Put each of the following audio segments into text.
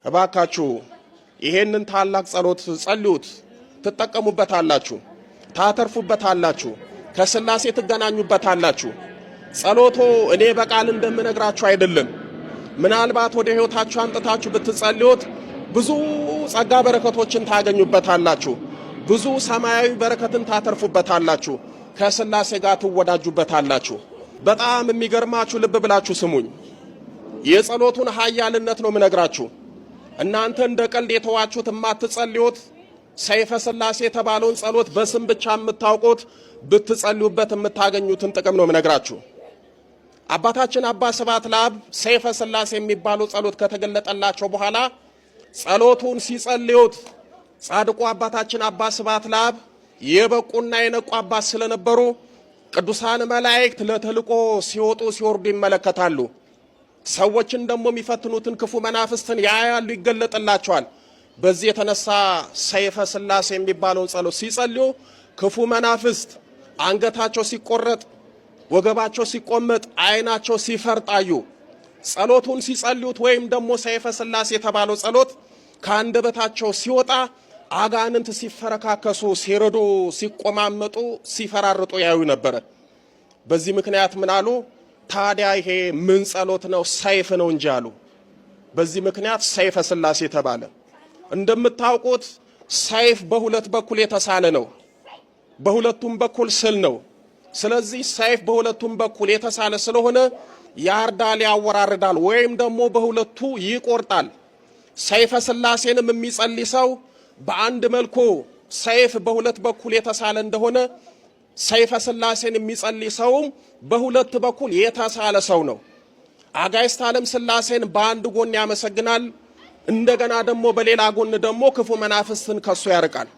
እባካችሁ ይሄንን ታላቅ ጸሎት ጸልዩት፣ ትጠቀሙበታላችሁ፣ ታተርፉበታላችሁ፣ ከሥላሴ ትገናኙበታላችሁ። ጸሎቶ እኔ በቃል እንደምነግራችሁ አይደለም። ምናልባት ወደ ሕይወታችሁ አምጥታችሁ ብትጸልዩት ብዙ ጸጋ በረከቶችን ታገኙበታላችሁ፣ ብዙ ሰማያዊ በረከትን ታተርፉበታላችሁ፣ ከሥላሴ ጋር ትወዳጁበታላችሁ። በጣም የሚገርማችሁ ልብ ብላችሁ ስሙኝ። የጸሎቱን ኃያልነት ነው የምነግራችሁ። እናንተ እንደ ቀልድ የተዋችሁት የማትጸልዩት ሰይፈ ሥላሴ የተባለውን ጸሎት በስም ብቻ የምታውቁት ብትጸልዩበት የምታገኙትን ጥቅም ነው የምነግራችሁ። አባታችን አባ ስብሐት ለአብ ሰይፈ ሥላሴ የሚባለው ጸሎት ከተገለጠላቸው በኋላ ጸሎቱን ሲጸልዩት ጻድቁ አባታችን አባ ስብሐት ለአብ የበቁና የነቁ አባት ስለነበሩ ቅዱሳን መላእክት ለተልቆ ሲወጡ ሲወርዱ ይመለከታሉ። ሰዎችን ደግሞ የሚፈትኑትን ክፉ መናፍስትን ያያሉ፣ ይገለጥላቸዋል። በዚህ የተነሳ ሰይፈ ሥላሴ የሚባለውን ጸሎት ሲጸልዩ ክፉ መናፍስት አንገታቸው ሲቆረጥ፣ ወገባቸው ሲቆመጥ፣ አይናቸው ሲፈርጣዩ ጸሎቱን ሲጸልዩት ወይም ደግሞ ሰይፈ ሥላሴ የተባለው ጸሎት ከአንደበታቸው ሲወጣ አጋንንት ሲፈረካከሱ፣ ሲረዱ፣ ሲቆማመጡ፣ ሲፈራርጡ ያዩ ነበር። በዚህ ምክንያት ምን አሉ? ታዲያ ይሄ ምን ጸሎት ነው? ሰይፍ ነው እንጂ አሉ። በዚህ ምክንያት ሰይፈ ሥላሴ ተባለ። እንደምታውቁት ሰይፍ በሁለት በኩል የተሳለ ነው፣ በሁለቱም በኩል ስል ነው። ስለዚህ ሰይፍ በሁለቱም በኩል የተሳለ ስለሆነ ያርዳል፣ ያወራርዳል፣ ወይም ደግሞ በሁለቱ ይቆርጣል። ሰይፈ ሥላሴንም የሚጸልይ ሰው በአንድ መልኩ ሰይፍ በሁለት በኩል የተሳለ እንደሆነ ሰይፈ ሥላሴን የሚጸልይ ሰውም በሁለት በኩል የተሳለ ሰው ነው። አጋዕዝተ ዓለም ሥላሴን በአንድ ጎን ያመሰግናል፣ እንደገና ደግሞ በሌላ ጎን ደግሞ ክፉ መናፍስትን ከሱ ያርቃል።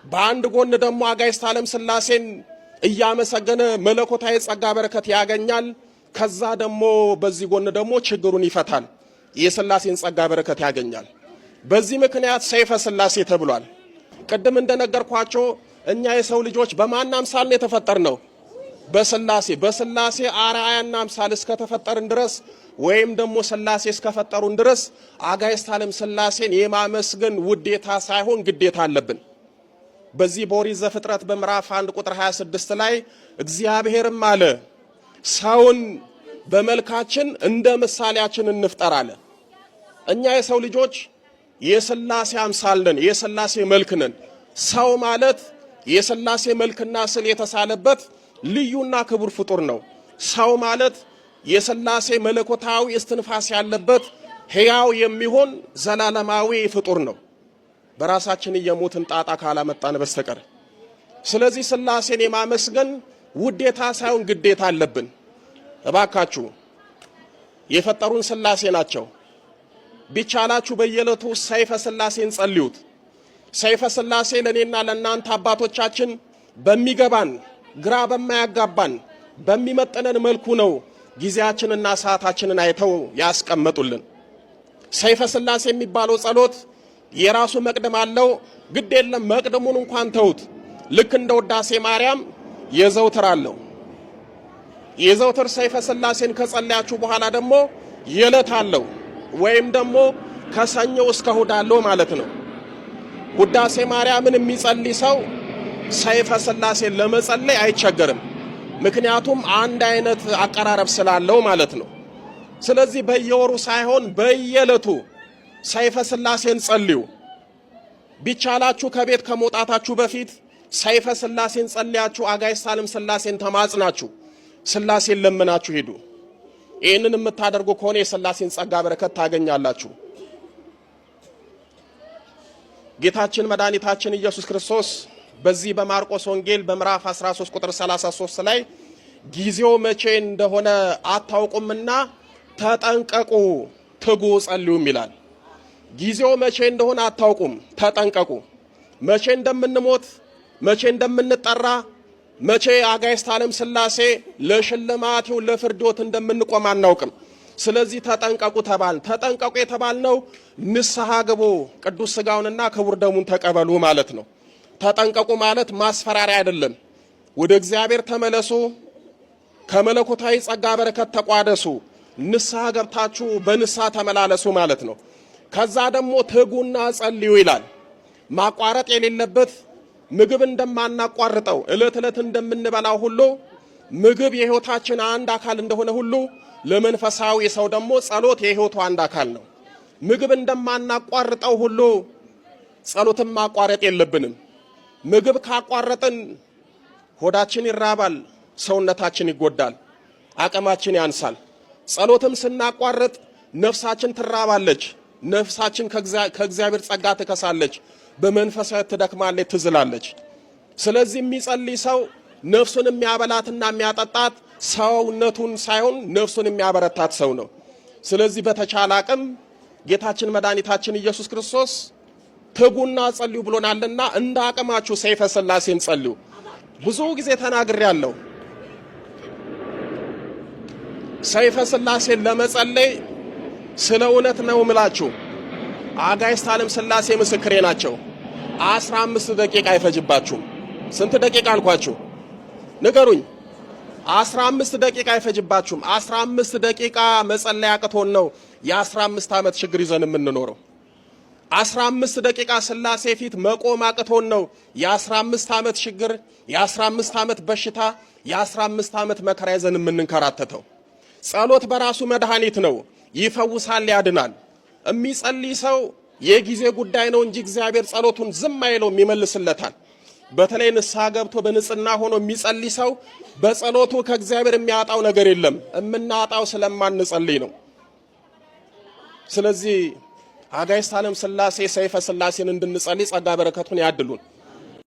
በአንድ ጎን ደግሞ አጋዕዝተ ዓለም ሥላሴን እያመሰገነ መለኮታዊ ጸጋ በረከት ያገኛል። ከዛ ደግሞ በዚህ ጎን ደግሞ ችግሩን ይፈታል፣ የሥላሴን ጸጋ በረከት ያገኛል። በዚህ ምክንያት ሰይፈ ሥላሴ ተብሏል። ቅድም እንደነገርኳቸው እኛ የሰው ልጆች በማን አምሳል ነው የተፈጠርነው? በሥላሴ አርአያና አምሳል እስከተፈጠርን ድረስ ወይም ደግሞ ሥላሴ እስከፈጠሩን ድረስ አጋዕዝተ ዓለም ሥላሴን የማመስገን ውዴታ ሳይሆን ግዴታ አለብን። በዚህ በኦሪት ዘፍጥረት በምዕራፍ 1 ቁጥር 26 ላይ እግዚአብሔርም አለ ሰውን በመልካችን እንደ ምሳሌያችን እንፍጠር አለ። እኛ የሰው ልጆች የሥላሴ አምሳል ነን፣ የሥላሴ መልክ ነን። ሰው ማለት የሥላሴ መልክና ስል የተሳለበት ልዩና ክቡር ፍጡር ነው። ሰው ማለት የሥላሴ መለኮታዊ እስትንፋስ ያለበት ሕያው የሚሆን ዘላለማዊ ፍጡር ነው፣ በራሳችን የሞትን ጣጣ ካላመጣን በስተቀር። ስለዚህ ሥላሴን የማመስገን ውዴታ ሳይሆን ግዴታ አለብን። እባካችሁ የፈጠሩን ሥላሴ ናቸው። ቢቻላችሁ በየዕለቱ ሰይፈ ሥላሴን ጸልዩት። ሰይፈ ሥላሴ ለኔና ለናንተ አባቶቻችን በሚገባን ግራ በማያጋባን በሚመጥነን መልኩ ነው ጊዜያችንና ሰዓታችንን አይተው ያስቀመጡልን። ሰይፈ ሥላሴ የሚባለው ጸሎት የራሱ መቅደም አለው። ግድ የለም መቅደሙን እንኳን ተውት። ልክ እንደ ውዳሴ ማርያም የዘውትር አለው። የዘውትር ሰይፈ ሥላሴን ከጸለያችሁ በኋላ ደግሞ የዕለት አለው፣ ወይም ደግሞ ከሰኞ እስከ እሑድ አለው ማለት ነው። ውዳሴ ማርያምን የሚጸልይ ሰው ሰይፈ ሥላሴን ለመጸለይ አይቸገርም። ምክንያቱም አንድ አይነት አቀራረብ ስላለው ማለት ነው። ስለዚህ በየወሩ ሳይሆን በየዕለቱ ሰይፈ ሥላሴን ጸልዩ። ቢቻላችሁ ከቤት ከመውጣታችሁ በፊት ሰይፈ ሥላሴን ጸልያችሁ አጋዕዝተ ዓለም ሥላሴን ተማጽናችሁ ሥላሴን ለምናችሁ ሂዱ። ይህንን የምታደርጉ ከሆነ የሥላሴን ጸጋ በረከት ታገኛላችሁ። ጌታችን መድኃኒታችን ኢየሱስ ክርስቶስ በዚህ በማርቆስ ወንጌል በምዕራፍ 13 ቁጥር 33 ላይ ጊዜው መቼ እንደሆነ አታውቁምና ተጠንቀቁ፣ ትጉ፣ ጸልዩም ይላል። ጊዜው መቼ እንደሆነ አታውቁም፣ ተጠንቀቁ። መቼ እንደምንሞት፣ መቼ እንደምንጠራ፣ መቼ አጋዕዝተ ዓለም ሥላሴ ለሽልማት ለፍርዶት እንደምንቆም አናውቅም። ስለዚህ ተጠንቀቁ ተባል። ተጠንቀቁ የተባልነው ንስሐ ግቡ፣ ቅዱስ ሥጋውንና ክቡር ደሙን ተቀበሉ ማለት ነው። ተጠንቀቁ ማለት ማስፈራሪያ አይደለም። ወደ እግዚአብሔር ተመለሱ፣ ከመለኮታዊ ጸጋ በረከት ተቋደሱ፣ ንስሐ ገብታችሁ በንስሐ ተመላለሱ ማለት ነው። ከዛ ደግሞ ትጉና ጸልዩ ይላል። ማቋረጥ የሌለበት ምግብ እንደማናቋርጠው እለት እለት እንደምንበላው ሁሉ ምግብ የህይወታችን አንድ አካል እንደሆነ ሁሉ ለመንፈሳዊ ሰው ደግሞ ጸሎት የህይወቱ አንድ አካል ነው። ምግብ እንደማናቋርጠው ሁሉ ጸሎትን ማቋረጥ የለብንም። ምግብ ካቋረጥን ሆዳችን ይራባል፣ ሰውነታችን ይጎዳል፣ አቅማችን ያንሳል። ጸሎትም ስናቋርጥ ነፍሳችን ትራባለች፣ ነፍሳችን ከእግዚአብሔር ጸጋ ትከሳለች፣ በመንፈሳዊ ትደክማለች፣ ትዝላለች። ስለዚህ የሚጸልይ ሰው ነፍሱን የሚያበላትና የሚያጠጣት ሰውነቱን ሳይሆን ነፍሱን የሚያበረታት ሰው ነው። ስለዚህ በተቻለ አቅም ጌታችን መድኃኒታችን ኢየሱስ ክርስቶስ ትጉና ጸልዩ ብሎናልና እንደ አቅማችሁ ሰይፈ ሥላሴን ጸልዩ። ብዙ ጊዜ ተናግሬያለሁ። ሰይፈ ሥላሴን ለመጸለይ ስለ እውነት ነው ምላችሁ። አጋዕዝተ ዓለም ሥላሴ ምስክሬ ናቸው። 15 ደቂቃ አይፈጅባችሁም። ስንት ደቂቃ አልኳችሁ? ንገሩኝ። 15 ደቂቃ አይፈጅባችሁም። 15 ደቂቃ መጸለይ አቅቶን ነው የ15 ዓመት ችግር ይዘን የምንኖረው። 15 ደቂቃ ሥላሴ ፊት መቆም አቅቶን ነው የ15 ዓመት ችግር፣ የ15 ዓመት በሽታ፣ የ15 ዓመት መከራ ይዘን የምንንከራተተው። ጸሎት በራሱ መድኃኒት ነው፣ ይፈውሳል፣ ያድናል። የሚጸልይ ሰው የጊዜ ጉዳይ ነው እንጂ እግዚአብሔር ጸሎቱን ዝም አይለውም፣ ይመልስለታል። በተለይ ንስሐ ገብቶ በንጽህና ሆኖ የሚጸልይ ሰው በጸሎቱ ከእግዚአብሔር የሚያጣው ነገር የለም። የምናጣው ስለማንጸልይ ነው። ስለዚህ አጋዕዝተ ዓለም ሥላሴ ሰይፈ ሥላሴን እንድንጸልይ ጸጋ በረከቱን ያድሉን።